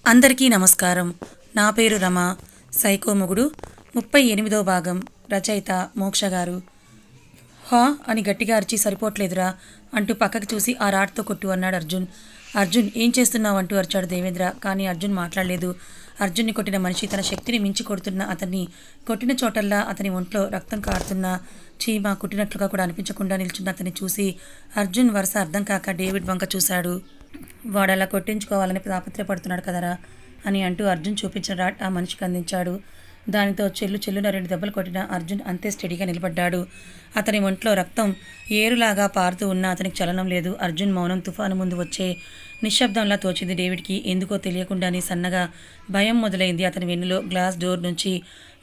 అందరికీ నమస్కారం. నా పేరు రమ. సైకో మొగుడు 38వ భాగం. రచయిత మోక్ష గారు. హా అని గట్టిగా అరిచి సరిపోవట్లేదురా అంటూ పక్కకి చూసి ఆ రాడ్తో కొట్టు అన్నాడు అర్జున్. అర్జున్ ఏం చేస్తున్నావు అంటూ అరిచాడు దేవేంద్ర. కానీ అర్జున్ మాట్లాడలేదు. అర్జున్ని కొట్టిన మనిషి తన శక్తిని మించి కొడుతున్న అతన్ని కొట్టిన చోటల్లా అతని ఒంట్లో రక్తం కారుతున్న చీమ కుట్టినట్లుగా కూడా అనిపించకుండా నిల్చున్న అతన్ని చూసి అర్జున్ వరుస అర్థం కాక డేవిడ్ వంక చూశాడు. వాడు అలా కొట్టించుకోవాలని తాపత్రయపడుతున్నాడు కదరా అని అంటూ అర్జున్ చూపించిన రాడ్ ఆ మనిషికి అందించాడు. దానితో చెల్లున 2 దెబ్బలు కొట్టిన అర్జున్ అంతే స్టడీగా నిలబడ్డాడు. అతని ఒంట్లో రక్తం ఏరులాగా పారుతూ ఉన్నా అతనికి చలనం లేదు. అర్జున్ మౌనం తుఫాను ముందు వచ్చే నిశ్శబ్దంలా తోచింది డేవిడ్కి. ఎందుకో తెలియకుండానే సన్నగా భయం మొదలైంది. అతని వెన్నులో గ్లాస్ డోర్ నుంచి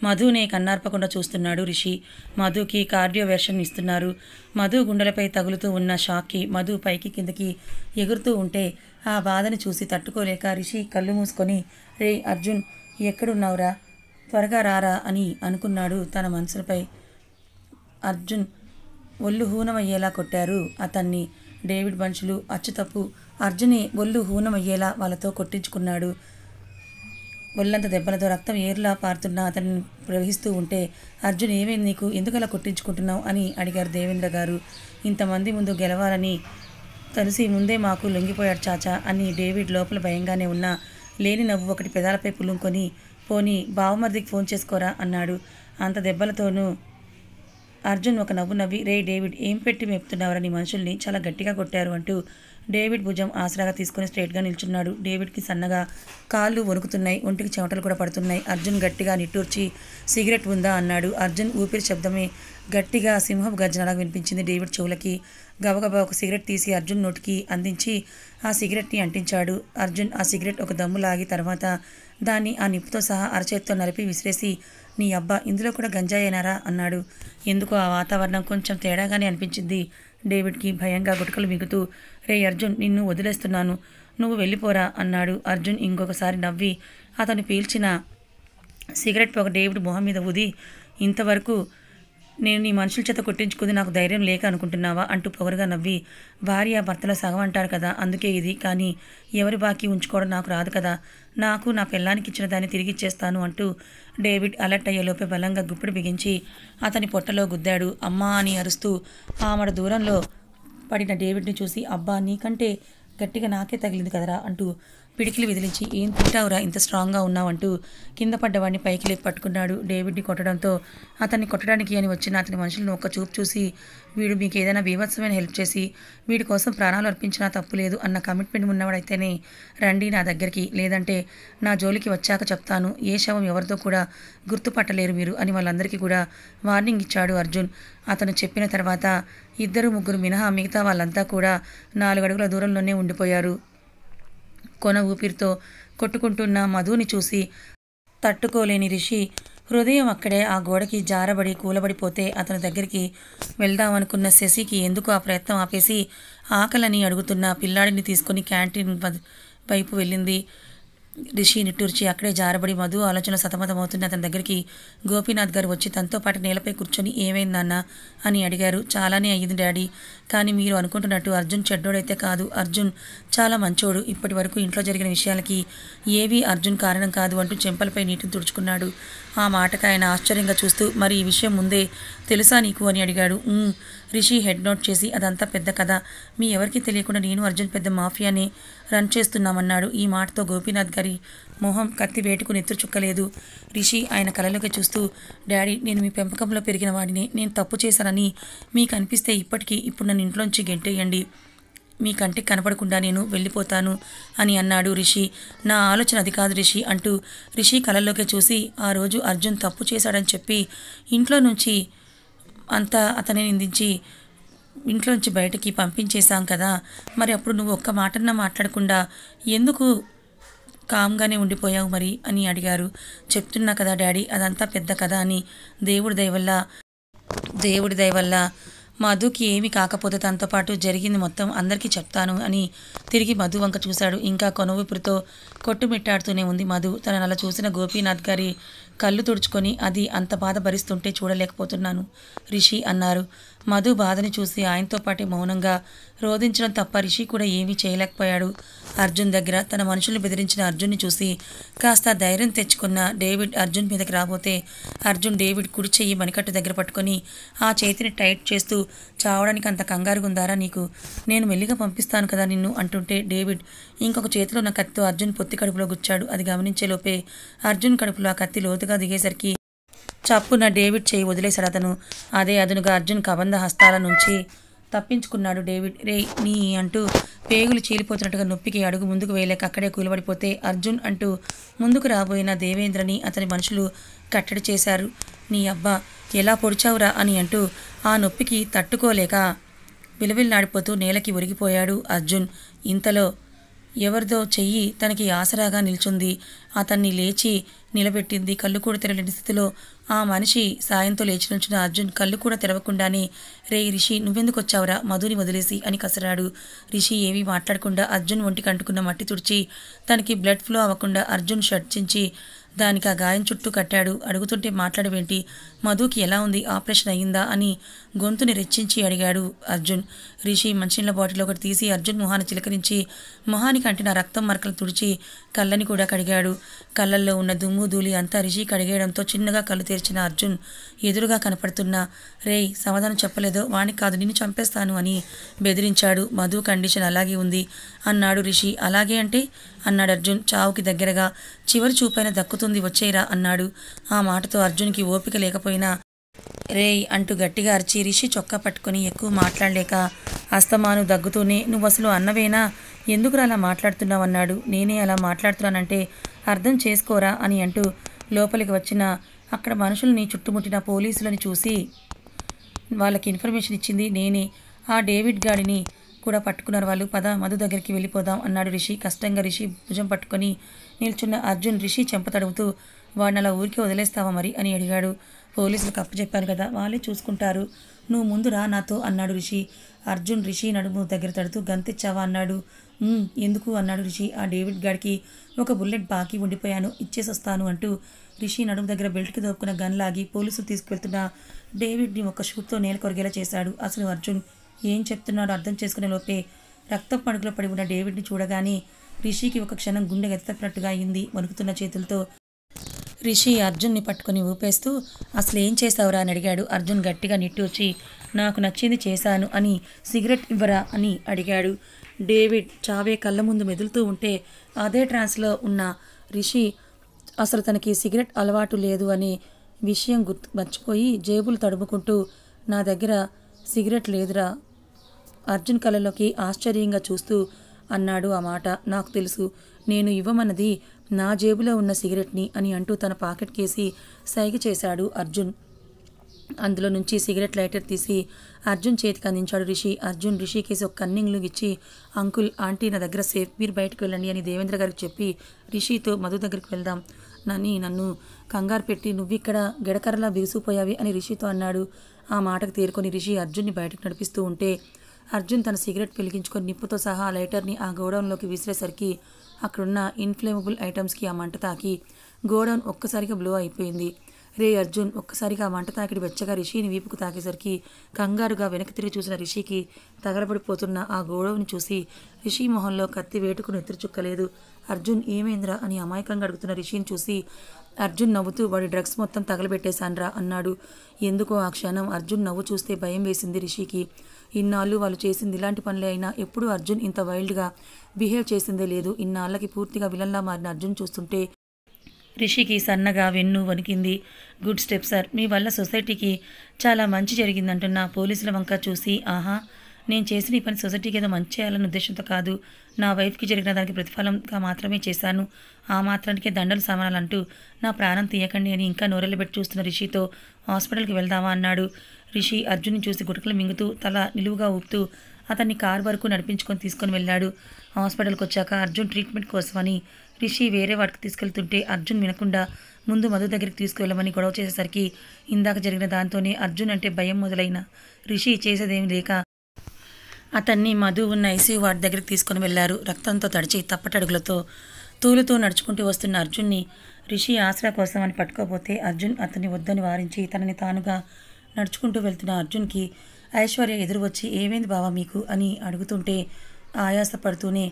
మధునే కన్నార్పకుండా చూస్తున్నాడు రిషి. మధుకి కార్డియో వెర్షన్ ఇస్తున్నారు. మధు గుండెలపై తగులుతూ ఉన్న షాక్కి మధు పైకి కిందకి ఎగురుతూ ఉంటే ఆ బాధను చూసి తట్టుకోలేక రిషి కళ్ళు మూసుకొని, రే అర్జున్ ఎక్కడున్నావురా, త్వరగా రారా అని అనుకున్నాడు తన మనసుపై. అర్జున్ ఒళ్ళు హూనమయ్యేలా కొట్టారు అతన్ని. డేవిడ్ మనుషులు అచ్చుతప్పు అర్జునే ఒళ్ళు హూనమయ్యేలా వాళ్ళతో కొట్టించుకున్నాడు. ఒళ్ళంత దెబ్బలతో రక్తం ఏరులా పారుతున్న అతన్ని ప్రవహిస్తూ ఉంటే, అర్జున్ ఏమైంది నీకు, ఎందుకలా కొట్టించుకుంటున్నావు అని అడిగారు దేవేంద్ర గారు. ఇంతమంది ముందు గెలవాలని తెలిసి ముందే మాకు లొంగిపోయాడు చాచా అని డేవిడ్ లోపల భయంగానే ఉన్న లేని నవ్వు ఒకటి పెదాలపై పులుంకొని, పోనీ బావమరిదికి ఫోన్ చేసుకోరా అన్నాడు. అంత దెబ్బలతోనూ అర్జున్ ఒక నవ్వు నవ్వి, రే డేవిడ్ ఏం పెట్టి మేపుతున్నారని మనుషుల్ని చాలా గట్టిగా కొట్టారు అంటూ డేవిడ్ భుజం ఆసరాగా తీసుకుని స్ట్రైట్గా నిల్చున్నాడు. డేవిడ్కి సన్నగా కాళ్ళు వణుకుతున్నాయి, ఒంటికి చెమటలు కూడా పడుతున్నాయి. అర్జున్ గట్టిగా నిట్టూర్చి, సిగరెట్ ఉందా అన్నాడు. అర్జున్ ఊపిరి శబ్దమే గట్టిగా సింహపు గర్జనలాగా వినిపించింది డేవిడ్ చెవులకి. గబగబా ఒక సిగరెట్ తీసి అర్జున్ నోటికి అందించి ఆ సిగరెట్ని అంటించాడు. అర్జున్ ఆ సిగరెట్ ఒక దమ్ము లాగి తర్వాత దాన్ని ఆ నిప్పుతో సహా అరచేత్తో నలిపి విసిరేసి, నీ అబ్బా ఇందులో కూడా గంజాయేనారా అన్నాడు. ఎందుకో ఆ వాతావరణం కొంచెం తేడాగానే అనిపించింది డేవిడ్కి. భయంగా గుటకలు మిగుతూ, రే అర్జున్ నిన్ను వదిలేస్తున్నాను, నువ్వు వెళ్ళిపోరా అన్నాడు. అర్జున్ ఇంకొకసారి నవ్వి అతను పీల్చిన సిగరెట్ పొగ డేవిడ్ మొహం మీద ఊది, ఇంతవరకు నేను నీ మనుషుల చేత కొట్టించుకుంది నాకు ధైర్యం లేక అనుకుంటున్నావా అంటూ పొగరుగా నవ్వి, భార్య భర్తలో సగం అంటారు కదా, అందుకే ఇది, కానీ ఎవరి బాకీ ఉంచుకోవడం నాకు రాదు కదా, నాకు నా పెళ్ళానికి ఇచ్చిన దాన్ని తిరిగి ఇచ్చేస్తాను అంటూ డేవిడ్ అలర్ట్ అయ్యేలోపే బలంగా గుప్పిడి బిగించి అతని పొట్టలో గుద్దాడు. అమ్మా అని అరుస్తూ ఆమెడ దూరంలో పడిన డేవిడ్ని చూసి, అబ్బా నీకంటే గట్టిగా నాకే తగిలింది కదరా అంటూ పిడికిలు విదిలించి, ఏం తింటావురా ఇంత స్ట్రాంగ్గా ఉన్నావంటూ కింద పడ్డవాడిని పైకి లేపి పట్టుకున్నాడు. డేవిడ్ని కొట్టడంతో అతన్ని కొట్టడానికి అని వచ్చిన అతని మనుషులను ఒక్క చూపు చూసి, వీడు మీకు ఏదైనా బీభత్సమైన హెల్ప్ చేసి వీడి కోసం ప్రాణాలు అర్పించినా తప్పు లేదు అన్న కమిట్మెంట్ ఉన్నవాడైతేనే రండి నా దగ్గరికి, లేదంటే నా జోలికి వచ్చాక చెప్తాను, ఏ శవం ఎవరితో కూడా గుర్తుపట్టలేరు మీరు అని వాళ్ళందరికీ కూడా వార్నింగ్ ఇచ్చాడు అర్జున్. అతను చెప్పిన తర్వాత 2-3 మినహా మిగతా వాళ్ళంతా కూడా 4 అడుగుల దూరంలోనే ఉండిపోయారు. కొన ఊపిరితో కొట్టుకుంటున్న మధుని చూసి తట్టుకోలేని రిషి హృదయం అక్కడే ఆ గోడకి జారబడి కూలబడిపోతే అతని దగ్గరికి వెళ్దామనుకున్న శశికి ఎందుకు ఆ ప్రయత్నం ఆపేసి ఆకలని అడుగుతున్న పిల్లాడిని తీసుకుని క్యాంటీన్ వైపు వెళ్ళింది. రిషి నిట్టూర్చి అక్కడే జారబడి మధు ఆలోచన సతమతమవుతున్న అతని దగ్గరికి గోపీనాథ్ గారు వచ్చి తనతో పాటు నేలపై కూర్చొని, ఏమైందన్న అని అడిగారు. చాలానే అయ్యింది డాడీ, కానీ మీరు అనుకుంటున్నట్టు అర్జున్ చెడ్డోడైతే కాదు, అర్జున్ చాలా మంచోడు, ఇప్పటి వరకు ఇంట్లో జరిగిన విషయాలకి ఏవీ అర్జున్ కారణం కాదు అంటూ చెంపలపై నీటిని తుడుచుకున్నాడు. ఆ మాటకు ఆయన ఆశ్చర్యంగా చూస్తూ, మరి ఈ విషయం ముందే తెలుసా నీకు అని అడిగాడు. రిషి హెడ్ నోట్ చేసి, అదంతా పెద్ద కథ, మీ ఎవరికి తెలియకుండా నేను అర్జున్ పెద్ద మాఫియాని రన్ చేస్తున్నామన్నాడు. ఈ మాటతో గోపీనాథ్ గారి మొహం కత్తి వేటుకు నెత్తురు చుక్కలేదు. రిషి ఆయన కళ్ళలోకి చూస్తూ, డాడీ నేను మీ పెంపకంలో పెరిగిన వాడిని, నేను తప్పు చేశానని మీకు అనిపిస్తే ఇప్పుడు నన్ను ఇంట్లోంచి గెంటేయండి, మీ కంటికి కనపడకుండా నేను వెళ్ళిపోతాను అని అన్నాడు రిషి. నా ఆలోచన అది కాదు రిషి అంటూ రిషి కళ్ళల్లోకి చూసి, ఆ రోజు అర్జున్ తప్పు చేశాడని చెప్పి ఇంట్లో నుంచి అంతా అతనే నిందించి ఇంట్లోంచి బయటికి పంపించేశాం కదా, మరి అప్పుడు నువ్వు ఒక్క మాటన్నా మాట్లాడకుండా ఎందుకు కామ్గానే ఉండిపోయావు మరి అని అడిగారు. చెప్తున్నా కదా డాడీ అదంతా పెద్ద కథ అని, దేవుడి దయవల్ల మధుకి ఏమీ కాకపోతే తనతో పాటు జరిగింది మొత్తం అందరికీ చెప్తాను అని తిరిగి మధు వంక చూశాడు. ఇంకా కొనవూపిరితో కొట్టుమిట్టాడుతూనే ఉంది మధు. తనను అలా చూసిన గోపీనాథ్ గారి కళ్ళు తుడుచుకొని, అది అంత బాధ భరిస్తుంటే చూడలేకపోతున్నాను రిషి అన్నారు. మధు బాధని చూసి ఆయనతో పాటే మౌనంగా రోధించడం తప్ప రిషి కూడా ఏమీ చేయలేకపోయాడు. అర్జున్ దగ్గర తన మనుషుల్ని బెదిరించిన అర్జున్ని చూసి కాస్త ధైర్యం తెచ్చుకున్న డేవిడ్ అర్జున్ మీదకి రాబోతే అర్జున్ డేవిడ్ కుడి చెయ్యి మణికట్టు దగ్గర పట్టుకొని ఆ చేతిని టైట్ చేస్తూ, చావడానికి అంత కంగారుగుందారా నీకు? నేను మెల్లిగా పంపిస్తాను కదా నిన్ను అంటుంటే డేవిడ్ ఇంకొక చేతిలో ఉన్న కత్తితో అర్జున్ పొత్తి కడుపులో గుచ్చాడు. అది గమనించేలోపే అర్జున్ కడుపులో ఆ కత్తి లోతుగా దిగేసరికి చప్పున డేవిడ్ చేయి వదిలేశాడు అతను. అదే అదునుగా అర్జున్ కబంధ హస్తాల నుంచి తప్పించుకున్నాడు డేవిడ్. రే నీ అంటూ పేగులు చీలిపోతున్నట్టుగా నొప్పికి అడుగు ముందుకు వేయలేక అక్కడే కూలబడిపోతే అర్జున్ అంటూ ముందుకు రాబోయిన దేవేంద్రని అతని మనుషులు కట్టడి చేశారు. నీ అబ్బా ఎలా పొడిచావురా అని అంటూ ఆ నొప్పికి తట్టుకోలేక విలవిల్లాడిపోతూ నేలకి ఒరిగిపోయాడు అర్జున్. ఇంతలో ఎవరిదో చెయ్యి తనకి ఆసరాగా నిల్చుంది. అతన్ని లేచి నిలబెట్టింది. కళ్ళు కూడా తెరలేని స్థితిలో ఆ మనిషి సాయంతో లేచి నుంచిన అర్జున్ కళ్ళు కూడా తెరవకుండానే రే రిషి నువ్వెందుకు వచ్చావురా మధుని వదిలేసి అని కసరాడు. రిషి ఏమీ మాట్లాడకుండా అర్జున్ ఒంటికి అంటుకున్న మట్టి తుడిచి తనకి బ్లడ్ ఫ్లో అవ్వకుండా అర్జున్ షర్ట్ చించి దానికి ఆ గాయం చుట్టూ కట్టాడు. అడుగుతుంటే మాట్లాడవేంటి? మధుకి ఎలా ఉంది? ఆపరేషన్ అయ్యిందా అని గొంతుని రెచ్చించి అడిగాడు అర్జున్. రిషి మంచినీళ్ళ బాటిల్ ఒకటి తీసి అర్జున్ మొహాన్ని చిలకరించి మొహానికి అంటిన రక్తం మరకలు తుడిచి కళ్ళని కూడా కడిగాడు. కళ్ళల్లో ఉన్న దుమ్ము ధూళి అంతా రిషి కడిగేయడంతో చిన్నగా కళ్ళు తెరిచిన అర్జున్ ఎదురుగా కనపడుతున్న రేయ్ సమాధానం చెప్పలేదో వాణ్ణి కాదు నిన్ను చంపేస్తాను అని బెదిరించాడు. మధు కండిషన్ అలాగే ఉంది అన్నాడు రిషి. అలాగే అంటే అన్నాడు అర్జున్ చావుకి దగ్గరగా. చివరి చూపైన దక్కుతుంది వచ్చేయరా అన్నాడు. ఆ మాటతో అర్జున్కి ఓపిక లేకపోయినా రేయ్ అంటూ గట్టిగా అరిచి రిషి చొక్కా పట్టుకొని ఎక్కువ మాట్లాడలేక అస్తమాను దగ్గుతూనే నువ్వు అసలు అన్నవేనా? ఎందుకురా అలా మాట్లాడుతున్నావు అన్నాడు. నేనే అలా మాట్లాడుతున్నానంటే అర్థం చేసుకోరా అని అంటూ లోపలికి వచ్చిన అక్కడ మనుషుల్ని చుట్టుముట్టిన పోలీసులని చూసి వాళ్ళకి ఇన్ఫర్మేషన్ ఇచ్చింది నేనే. ఆ డేవిడ్ గాడిని కూడా పట్టుకున్నారు వాళ్ళు. పద మధు దగ్గరికి వెళ్ళిపోదాం అన్నాడు రిషి. కష్టంగా రిషి భుజం పట్టుకొని నిల్చున్న అర్జున్ రిషి చెంప తడుగుతూ వాడిని అలా ఊరికి వదిలేస్తావా మరి అని అడిగాడు. పోలీసులకు అప్పచెప్పాను కదా వాళ్ళే చూసుకుంటారు, నువ్వు ముందు రా నాతో అన్నాడు రిషి. అర్జున్ రిషి నడుము దగ్గర తడుతూ గంతెచ్చావా అన్నాడు. ఎందుకు అన్నాడు రిషి. ఆ డేవిడ్ గాడికి ఒక బుల్లెట్ బాకీ ఉండిపోయాను ఇచ్చేసి వస్తాను అంటూ రిషి నడుము దగ్గర బెల్ట్కి దోపుకున్న గన్ లాగి పోలీసులు తీసుకువెళ్తున్న డేవిడ్ని ఒక షూట్తో నేల కొరిగేలా చేశాడు. అసలు అర్జున్ ఏం చెప్తున్నాడో అర్థం చేసుకునే లోపే రక్తం పడుగులో పడి ఉన్న డేవిడ్ని చూడగానే రిషికి ఒక క్షణం గుండె గెత్తపట్టినట్టుగా అయింది. వణుకుతున్న చేతులతో రిషి అర్జున్ని పట్టుకొని ఊపేస్తూ అసలు ఏం చేశావురా అని అడిగాడు. అర్జున్ గట్టిగా నిట్టూర్చి నాకు నచ్చింది చేశాను అని సిగరెట్ ఇవ్వరా అని అడిగాడు. డేవిడ్ చావే కళ్ళ ముందు మెదులుతూ ఉంటే అదే ట్రాన్స్లో ఉన్న రిషి అసలు తనకి సిగరెట్ అలవాటు లేదు అనే విషయం మర్చిపోయి జేబులు తడుముకుంటూ నా దగ్గర సిగరెట్ లేదురా అర్జున్ కళ్ళలోకి ఆశ్చర్యంగా చూస్తూ అన్నాడు. ఆ మాట నాకు తెలుసు, నేను ఇవ్వమన్నది నా జేబులో ఉన్న సిగరెట్ని అని అంటూ తన పాకెట్ కేసి సైగ చేశాడు అర్జున్. అందులో నుంచి సిగరెట్ లైటర్ తీసి అర్జున్ చేతికి అందించాడు రిషి. అర్జున్ రిషికేసి ఒక కన్నింగ్లు ఇచ్చి అంకుల్ ఆంటీ నా దగ్గర సేఫ్, మీరు బయటకు వెళ్ళండి అని దేవేంద్ర గారికి చెప్పి రిషితో మధు దగ్గరికి వెళ్దాం నన్ను కంగారు పెట్టి నువ్విక్కడ గెడకరలా బిగుసిపోయావి అని రిషితో అన్నాడు. ఆ మాటకు తేరుకొని రిషి అర్జున్ని బయటకు నడిపిస్తూ ఉంటే అర్జున్ తన సిగరెట్ వెలిగించుకొని నిప్పుతో సహా ఆ లైటర్ని ఆ గోడౌన్లోకి విసిరేసరికి అక్కడున్న ఇన్ఫ్లేమబుల్ ఐటమ్స్కి ఆ మంట తాకి గోడౌన్ ఒక్కసారిగా బ్లో అయిపోయింది. రే అర్జున్ ఒక్కసారిగా ఆ మంట తాకిడి వెచ్చగా రిషిని వీపుకు తాకేసరికి కంగారుగా వెనక్కి తిరిగి చూసిన రిషికి తగలబడిపోతున్న ఆ గోడౌన్ని చూసి రిషి మొహంలో కత్తి వేటుకుని ఎత్తురు చుక్కలేదు. అర్జున్ ఏమైందిరా అని అమాయకంగా అడుగుతున్న రిషిని చూసి అర్జున్ నవ్వుతూ వాడి డ్రగ్స్ మొత్తం తగలబెట్టేశాన్రా అన్నాడు. ఎందుకో ఆ క్షణం అర్జున్ నవ్వు చూస్తే భయం వేసింది రిషికి. ఇన్నాళ్ళు వాళ్ళు చేసింది ఇలాంటి పనులే అయినా ఎప్పుడూ అర్జున్ ఇంత వైల్డ్గా బిహేవ్ చేసిందే లేదు. ఇన్నాళ్ళకి పూర్తిగా విలన్లా మారిన అర్జున్ చూస్తుంటే రిషికి సన్నగా వెన్ను వణికింది. గుడ్ స్టెప్ సార్, మీ వల్ల సొసైటీకి చాలా మంచి జరిగిందంటున్న పోలీసుల వంక చూసి ఆహా, నేను చేసిన ఈ పని సొసైటీకి ఏదో మంచి చేయాలన్న ఉద్దేశంతో కాదు, నా వైఫ్కి జరిగిన దానికి ప్రతిఫలంగా మాత్రమే చేశాను, ఆ మాత్రానికే దండలు సామానాలంటూ నా ప్రాణం తీయకండి అని ఇంకా నోరెళ్ళబెట్టి చూస్తున్న రిషితో హాస్పిటల్కి వెళ్దామా అన్నాడు. రిషి అర్జున్ని చూసి గుటకలు మింగుతూ తల నిలువుగా ఊపుతూ అతన్ని కారు వరకు నడిపించుకొని తీసుకొని వెళ్ళాడు. హాస్పిటల్కి వచ్చాక అర్జున్ ట్రీట్మెంట్ కోసమని రిషి వేరే వాటికి తీసుకెళ్తుంటే అర్జున్ వినకుండా ముందు మధు దగ్గరికి తీసుకువెళ్ళమని గొడవ చేసేసరికి ఇందాక జరిగిన దాంతోనే అర్జున్ అంటే భయం మొదలైన రిషి చేసేదేమి లేక అతన్ని మధు ఉన్న ఐసీయూ వార్డు దగ్గరికి తీసుకుని వెళ్లారు. రక్తంతో తడిచి తప్పటడుగులతో తూలుతూ నడుచుకుంటూ వస్తున్న అర్జున్ని రిషి ఆసరా కోసం అని పట్టుకోపోతే అర్జున్ అతన్ని వద్దని వారించి తనని తానుగా నడుచుకుంటూ వెళ్తున్న అర్జున్కి ఐశ్వర్య ఎదురు వచ్చి ఏమైంది బావా మీకు అని అడుగుతుంటే ఆయాసపడుతూనే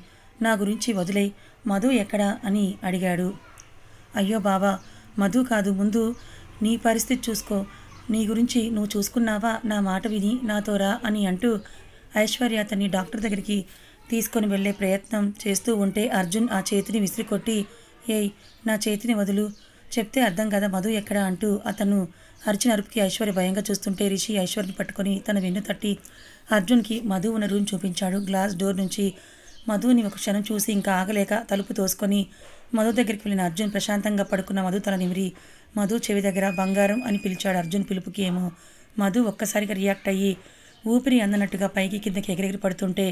నా గురించి వదిలే, మధు ఎక్కడా అని అడిగాడు. అయ్యో బావా, మధు కాదు, ముందు నీ పరిస్థితి చూసుకో, నీ గురించి నువ్వు చూసుకున్నావా, నా మాట విని నాతో రా అని అంటూ ఐశ్వర్య అతన్ని డాక్టర్ దగ్గరికి తీసుకొని వెళ్ళే ప్రయత్నం చేస్తూ ఉంటే అర్జున్ ఆ చేతిని విసిరికొట్టి, ఏయ్ నా చేతిని వదులు, చెప్తే అర్థం కదా, మధు ఎక్కడా అంటూ అతను అర్జున్ అరుపుకి ఐశ్వర్య భయంగా చూస్తుంటే రిషి ఐశ్వర్యని పట్టుకొని తన వెన్ను తట్టి అర్జున్కి మధు ఉన్న రూమ్ చూపించాడు. గ్లాస్ డోర్ నుంచి మధుని ఒక క్షణం చూసి ఇంకా ఆగలేక తలుపు తోసుకొని మధు దగ్గరికి వెళ్ళిన అర్జున్ ప్రశాంతంగా పడుకున్న మధు తల నిమిరి మధు చెవి దగ్గర బంగారం అని పిలిచాడు. అర్జున్ పిలుపుకి ఏమో మధు ఒక్కసారిగా రియాక్ట్ అయ్యి ఊపిరి అందనట్టుగా పైకి కిందకి ఎగిరెగిరి పడుతుంటే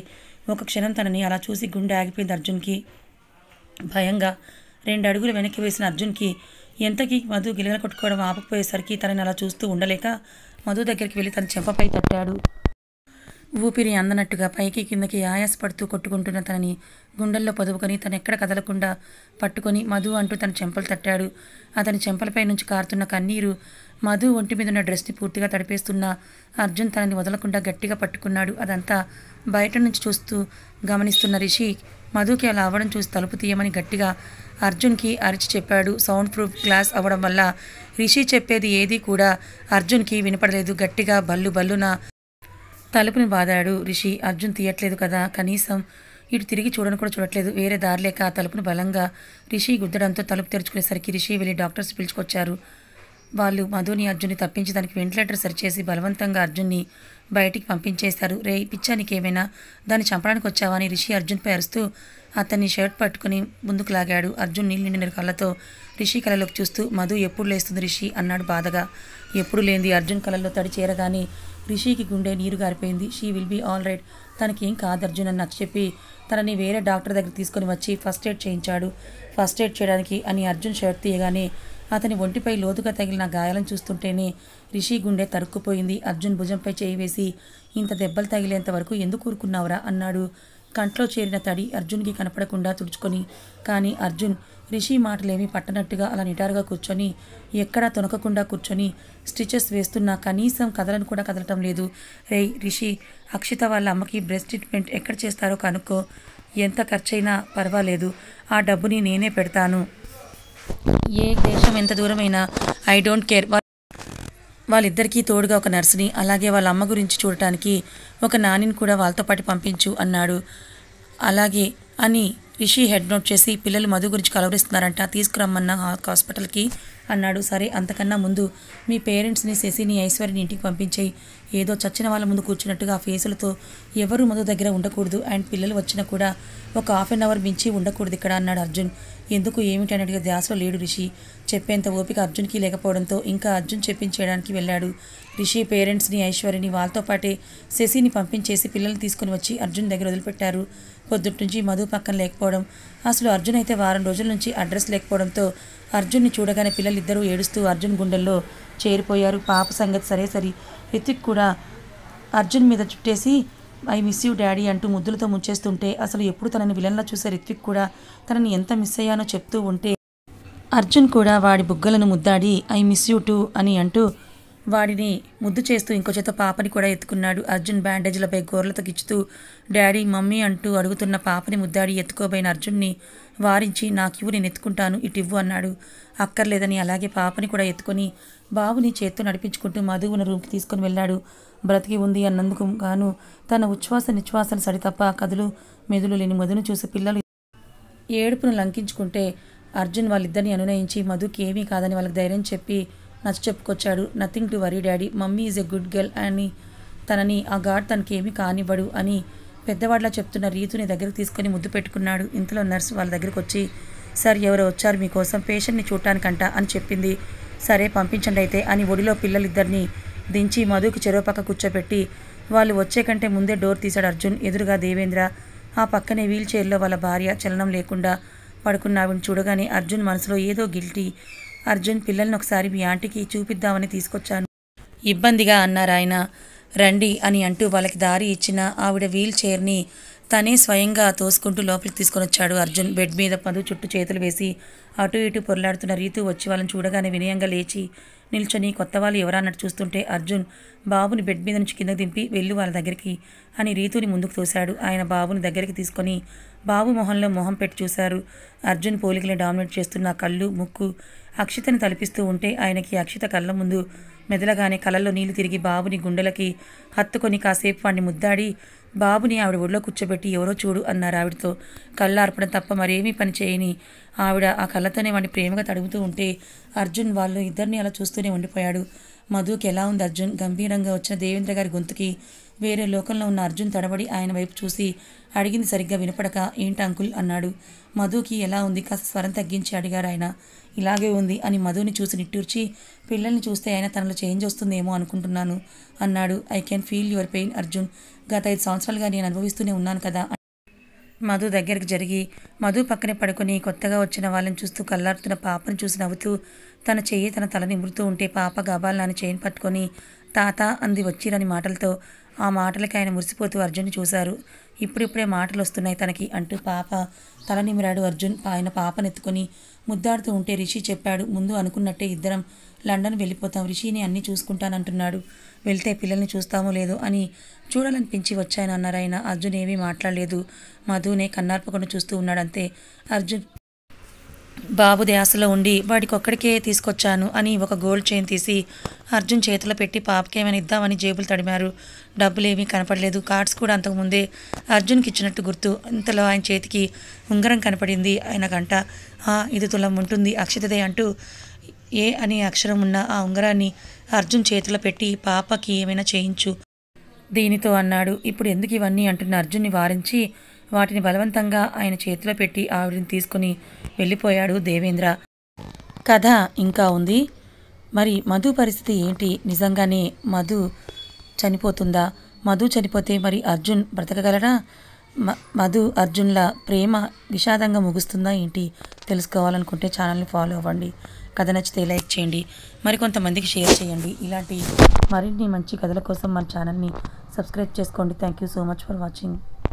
ఒక క్షణం తనని అలా చూసి గుండె ఆగిపోయింది అర్జున్కి. భయంగా 2 అడుగులు వెనక్కి వేసిన అర్జున్కి ఎంతకీ మధు గిలగల కొట్టుకోవడం ఆపకపోయేసరికి తనని అలా చూస్తూ ఉండలేక మధు దగ్గరికి వెళ్ళి తన చెంపపై తట్టాడు. ఊపిరి అందనట్టుగా పైకి కిందకి ఆయాసపడుతూ కొట్టుకుంటున్న తనని గుండెల్లో పొదుపుకొని తనెక్కడ కదలకుండా పట్టుకొని మధు అంటూ తన చెంపలు తట్టాడు. అతని చెంపలపై నుంచి కారుతున్న కన్నీరు మధు ఒంటి మీద ఉన్న డ్రెస్ని పూర్తిగా తడిపేస్తున్న అర్జున్ తనని వదలకుండా గట్టిగా పట్టుకున్నాడు. అదంతా బయట నుంచి చూస్తూ గమనిస్తున్న రిషి మధుకి అలా అవ్వడం చూసి తలుపు తీయమని గట్టిగా అర్జున్కి అరిచి చెప్పాడు. సౌండ్ ప్రూఫ్ గ్లాస్ అవ్వడం వల్ల రిషి చెప్పేది ఏదీ కూడా అర్జున్కి వినపడలేదు. గట్టిగా బల్లు బల్లున తలుపుని బాదాడు రిషి. అర్జున్ తీయట్లేదు కదా, కనీసం ఇటు తిరిగి చూడను కూడా చూడట్లేదు. వేరే దారి లేక ఆ తలుపును బలంగా రిషి గుద్దడంతో తలుపు తెరుచుకునేసరికి రిషి వెళ్ళి డాక్టర్స్ పిలుచుకొచ్చారు. వాళ్ళు మధుని అర్జున్ని తప్పించి దానికి వెంటిలేటర్ సరిచేసి బలవంతంగా అర్జున్ని బయటికి పంపించేశారు. రే పిచ్చా నీకేమైనా, దాన్ని చంపడానికి వచ్చావా అని రిషి అర్జున్పై అరుస్తూ అతన్ని షర్ట్ పట్టుకుని ముందుకు లాగాడు. అర్జున్ నీళ్ళు నిండిన కళ్ళతో రిషి కళ్ళలోకి చూస్తూ మధు ఎప్పుడు లేస్తుంది రిషి అన్నాడు బాధగా. ఎప్పుడు లేంది అర్జున్ కళ్ళల్లో తడి చేరగానే రిషికి గుండె నీరు గారిపోయింది. She will be all right, తనకేం కాదు అర్జున్ అని నచ్చచెప్పి తనని వేరే డాక్టర్ దగ్గర తీసుకొని వచ్చి ఫస్ట్ ఎయిడ్ చేయించాడు. ఫస్ట్ ఎయిడ్ చేయడానికి అని అర్జున్ షర్ట్ తీయగానే అతని ఒంటిపై లోతుగా తగిలిన గాయాలను చూస్తుంటేనే రిషి గుండె తరుక్కుపోయింది. అర్జున్ భుజంపై చేయి వేసి ఇంత దెబ్బలు తగిలేంత వరకు ఎందుకు ఊరుకున్నావురా అన్నాడు. కంట్లో చేరిన తడి అర్జున్కి కనపడకుండా తుడుచుకొని. కానీ అర్జున్ రిషి మాటలేమీ పట్టనట్టుగా అలా నిటారుగా కూర్చొని ఎక్కడా తొనకకుండా కూర్చొని స్టిచెస్ వేస్తున్నా కనీసం కదలను కూడా కదలటం లేదు. రేయ్ రిషి, అక్షిత వాళ్ళ అమ్మకి బ్రెస్ట్ ట్రీట్మెంట్ ఎక్కడ చేస్తారో కనుక్కో, ఎంత ఖర్చైనా పర్వాలేదు, ఆ డబ్బుని నేనే పెడతాను. ఏ దేశం ఎంత దూరమైనా ఐ డోంట్ కేర్. వాళ్ళిద్దరికీ తోడుగా ఒక నర్సుని, అలాగే వాళ్ళ అమ్మ గురించి చూడటానికి ఒక నానిని కూడా వాళ్ళతో పాటు పంపించు అన్నాడు. అలాగే అని రిషి హెడ్ నోట్ చేసి పిల్లలు మధు గురించి కలవరిస్తున్నారంట, తీసుకురమ్మన్న హాస్పిటల్కి అన్నాడు. సరే, అంతకన్నా ముందు మీ పేరెంట్స్ని శశిని ఐశ్వర్యని ఇంటికి పంపించేయి. ఏదో చచ్చిన వాళ్ళ ముందు కూర్చున్నట్టుగా ఆ ఫేసులతో ఎవరు మధు దగ్గర ఉండకూడదు. అండ్ పిల్లలు వచ్చినా కూడా ఒక ½ అవర్ మించి ఉండకూడదు ఇక్కడ అన్నాడు అర్జున్. ఎందుకు ఏమిటి అన్నట్టుగా ధ్యాసలో లేడు రిషి. చెప్పేంత ఓపిక అర్జున్కి లేకపోవడంతో ఇంకా అర్జున్ చెప్పించేయడానికి వెళ్ళాడు. రిషి పేరెంట్స్ని ఐశ్వర్యని వాళ్ళతో పాటే శశిని పంపించేసి పిల్లల్ని తీసుకుని వచ్చి అర్జున్ దగ్గర వదిలిపెట్టారు. పొద్దుటి నుంచి మధు పక్కన లేకపోవడం, అసలు అర్జున్ అయితే వారం రోజుల నుంచి అడ్రస్ లేకపోవడంతో అర్జున్ని చూడగానే పిల్లలిద్దరూ ఏడుస్తూ అర్జున్ గుండెల్లో చేరిపోయారు. పాప సంగతి సరే సరి, రితిక్ కూడా అర్జున్ మీద చుట్టేసి ఐ మిస్ యూ డాడీ అంటూ ముద్దులతో ముంచేస్తుంటే అసలు ఎప్పుడు తనని విలన్లా చూసే రిత్విక్ కూడా తనని ఎంత మిస్ అయ్యానో చెప్తూ ఉంటే అర్జున్ కూడా వాడి బుగ్గలను ముద్దాడి ఐ మిస్ యూ టూ అని అంటూ వాడిని ముద్దు చేస్తూ ఇంకో చేత పాపని కూడా ఎత్తుకున్నాడు. అర్జున్ బ్యాండేజ్లపై గోర్లతో గిచ్చుతూ డాడీ మమ్మీ అంటూ అడుగుతున్న పాపని ముద్దాడి ఎత్తుకోబోయిన అర్జున్ని వారించి నాకివ్వు, నేను ఎత్తుకుంటాను, ఇటివ్వు అన్నాడు. అక్కర్లేదని అలాగే పాపని కూడా ఎత్తుకొని బాబుని చేత్తో నడిపించుకుంటూ మధు ఉన్న రూమ్కి తీసుకుని వెళ్ళాడు. బ్రతికి ఉంది అన్నందుకు గాను తన ఉచ్ఛ్వాస నిశ్వాసన సరి తప్ప కదులు మెదులు లేని మధును చూసి పిల్లలు ఏడుపును లంకించుకుంటే అర్జున్ వాళ్ళిద్దరిని అనునయించి మధుకి ఏమీ కాదని వాళ్ళకి ధైర్యం చెప్పి నచ్చ చెప్పుకొచ్చాడు. Nothing to worry daddy, mummy is a good girl అని తనని ఆ గాడ్ తనకేమీ కానివ్వడు అని పెద్దవాళ్ళ చెప్తున్న రీతుని దగ్గరికి తీసుకొని ముద్దు పెట్టుకున్నాడు. ఇంతలో నర్సు వాళ్ళ దగ్గరికి వచ్చి సార్ ఎవరో వచ్చారు మీకోసం, పేషెంట్ని చూడటానికంట అని చెప్పింది. సరే పంపించండి అయితే అని ఒడిలో పిల్లలిద్దరిని దించి మధుకి చెరువు పక్క కూర్చోబెట్టి వాళ్ళు వచ్చే కంటే ముందే డోర్ తీశాడు అర్జున్. ఎదురుగా దేవేంద్ర, ఆ పక్కనే వీల్ చైర్లో వాళ్ళ భార్య చలనం లేకుండా పడుకున్న ఆవిడని చూడగానే అర్జున్ మనసులో ఏదో గిల్టీ. అర్జున్, పిల్లల్ని ఒకసారి మీ ఆంటీకి చూపిద్దామని తీసుకొచ్చాను, ఇబ్బందిగా అన్నారు ఆయన. రండి అని అంటూ వాళ్ళకి దారి ఇచ్చిన ఆవిడ వీల్ చైర్ని తనే స్వయంగా తోసుకుంటూ లోపలికి తీసుకొని వచ్చాడు అర్జున్. బెడ్ మీద మధు చుట్టూ చేతులు వేసి అటు ఇటు పొరలాడుతున్న రీతు వచ్చి వాళ్ళని చూడగానే వినయంగా లేచి నిల్చొని కొత్త వాళ్ళు ఎవరా అన్నట్టు చూస్తుంటే అర్జున్ బాబుని బెడ్ మీద నుంచి కిందకు దింపి వెళ్ళు వాళ్ళ దగ్గరికి అని రీతుని ముందుకు తోశాడు. ఆయన బాబుని దగ్గరికి తీసుకొని బాబు మొహంలో మొహం పెట్టి చూశారు. అర్జున్ పోలికలు డామినేట్ చేస్తున్న కళ్ళు ముక్కు అక్షితని తలపిస్తూ ఉంటే ఆయనకి అక్షిత కళ్ళ ముందు మెదలగానే కళ్ళల్లో నీళ్లు తిరిగి బాబుని గుండెలకి హత్తుకొని కాసేపు వాడిని ముద్దాడి బాబుని ఆవిడ ఒళ్ళో కూర్చోబెట్టి ఎవరో చూడు అన్నారు ఆవిడతో. కళ్ళార్పడం తప్ప మరేమీ పని చేయని ఆవిడ ఆ కళ్ళతోనే వాడిని ప్రేమగా తడుగుతూ ఉంటే అర్జున్ వాళ్ళు ఇద్దరిని అలా చూస్తూనే ఉండిపోయాడు. మధుకి ఎలా ఉంది అర్జున్? గంభీరంగా వచ్చిన దేవేంద్ర గారి గొంతుకి వేరే లోకంలో ఉన్న అర్జున్ తడబడి ఆయన వైపు చూసి అడిగింది సరిగ్గా వినపడక ఏంటి అంకుల్ అన్నాడు. మధుకి ఎలా ఉంది కాస్త స్వరం తగ్గించి అడిగారు ఆయన. ఇలాగే ఉంది అని మధుని చూసి నిట్టూర్చి పిల్లల్ని చూస్తే ఆయన తనలో చేంజ్ వస్తుందేమో అనుకుంటున్నాను అన్నాడు. I can feel your pain Arjun. గత 5 సంవత్సరాలుగా నేను అనుభవిస్తూనే ఉన్నాను కదా. మధు దగ్గరికి జరిగి మధు పక్కనే పడుకొని కొత్తగా వచ్చిన వాళ్ళని చూస్తూ కల్లారుతున్న పాపను చూసి నవ్వుతూ తన చెయ్యి తన తల నిమురుతూ ఉంటే పాప గబాల్నాని చైన్ పట్టుకొని తాత అంది వచ్చిరని మాటలతో ఆ మాటలకి ఆయన మురిసిపోతూ అర్జున్ని చూశారు. ఇప్పుడిప్పుడే మాటలు వస్తున్నాయి తనకి అంటూ పాప తల నిమిరాడు అర్జున్. ఆయన పాపనెత్తుకొని ముద్దాడుతూ ఉంటే రిషి చెప్పాడు, ముందు అనుకున్నట్టే ఇద్దరం లండన్ వెళ్ళిపోతాం, రిషిని అన్నీ చూసుకుంటానంటున్నాడు. వెళ్తే పిల్లల్ని చూస్తామో లేదో అని చూడాలనిపించి వచ్చాను అన్నారు ఆయన. అర్జున్ ఏమీ మాట్లాడలేదు. మధునే కన్నార్పకుండా చూస్తూ ఉన్నాడు అంతే. అర్జున్ బాబు ధ్యాసలో ఉండి వాడికొక్కడికే తీసుకొచ్చాను అని ఒక గోల్డ్ చైన్ తీసి అర్జున్ చేతిలో పెట్టి పాపకి ఏమైనా ఇద్దామని జేబులు తడిమారు. డబ్బులేమీ కనపడలేదు. కార్డ్స్ కూడా అంతకుముందే అర్జున్కి ఇచ్చినట్టు గుర్తు. ఇంతలో ఆయన చేతికి ఉంగరం కనపడింది. ఆయన గంట ఇది తులం ఉంటుంది అక్షితదే అంటూ ఏ అనే అక్షరం ఉన్న ఆ ఉంగరాన్ని అర్జున్ చేతిలో పెట్టి పాపకి ఏమైనా చేయించు దీనితో అన్నాడు. ఇప్పుడు ఎందుకు ఇవన్నీ అంటున్న అర్జున్ని వారించి వాటిని బలవంతంగా ఆయన చేతిలో పెట్టి ఆవిడని తీసుకుని వెళ్ళిపోయాడు దేవేంద్ర. కథ ఇంకా ఉంది. మరి మధు పరిస్థితి ఏంటి? నిజంగానే మధు చనిపోతుందా? మధు చనిపోతే మరి అర్జున్ బ్రతకగలరా? మధు అర్జున్ల ప్రేమ విషాదంగా ముగుస్తుందా ఏంటి? తెలుసుకోవాలనుకుంటే ఛానల్ని ఫాలో అవ్వండి. కథ నచ్చితే లైక్ చేయండి, మరికొంతమందికి షేర్ చేయండి. ఇలాంటి మరిన్ని మంచి కథల కోసం మన ఛానల్ని సబ్స్క్రైబ్ చేసుకోండి. Thank you so much for watching.